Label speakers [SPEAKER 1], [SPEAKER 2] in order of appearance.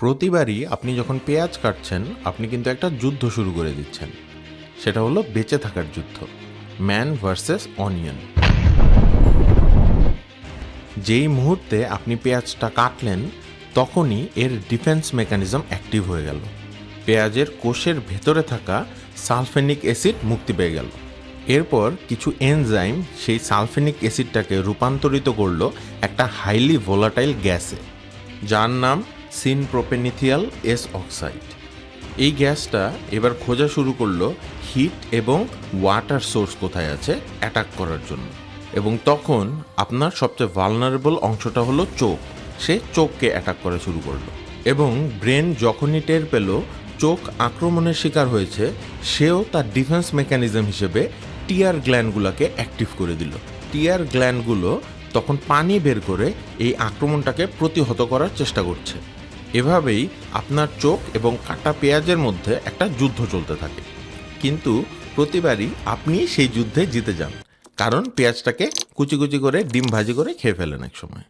[SPEAKER 1] প্রতিবারই আপনি যখন পেঁয়াজ কাটছেন আপনি কিন্তু একটা যুদ্ধ শুরু করে দিচ্ছেন। সেটা হলো বেঁচে থাকার যুদ্ধ, ম্যান ভার্সেস অনিয়ন। যেই মুহূর্তে আপনি পেঁয়াজটা কাটলেন তখনই এর ডিফেন্স মেকানিজম অ্যাক্টিভ হয়ে গেল। পেঁয়াজের কোষের ভেতরে থাকা সালফেনিক অ্যাসিড মুক্তি পেয়ে গেল। এরপর কিছু এনজাইম সেই সালফেনিক অ্যাসিডটাকে রূপান্তরিত করলো একটা হাইলি ভোলাটাইল গ্যাসে, যার নাম সিনপ্রোপেনিথিয়াল এস অক্সাইড। এই গ্যাসটা এবার খোঁজা শুরু করলো হিট এবং ওয়াটার সোর্স কোথায় আছে অ্যাটাক করার জন্য। এবং তখন আপনার সবচেয়ে ভালনারেবল অংশটা হলো চোখ। সে চোখকে অ্যাটাক করা শুরু করলো এবং ব্রেন যখনই টের পেল চোখ আক্রমণের শিকার হয়েছে, সেও তার ডিফেন্স মেকানিজম হিসেবে টিয়ার গ্ল্যান্ডগুলোকে অ্যাক্টিভ করে দিল। টিয়ার গ্ল্যান্ডগুলো তখন পানি বের করে এই আক্রমণটাকে প্রতিহত করার চেষ্টা করছে। এভাবেই আপনার চোখ এবং কাটা পেঁয়াজের মধ্যে একটা যুদ্ধ চলতে থাকে। কিন্তু প্রতিবারই আপনি সেই যুদ্ধে জিতে যান, কারণ পেঁয়াজটাকে কুচি কুচি করে ডিম ভাজি করে খেয়ে ফেলেন এক সময়।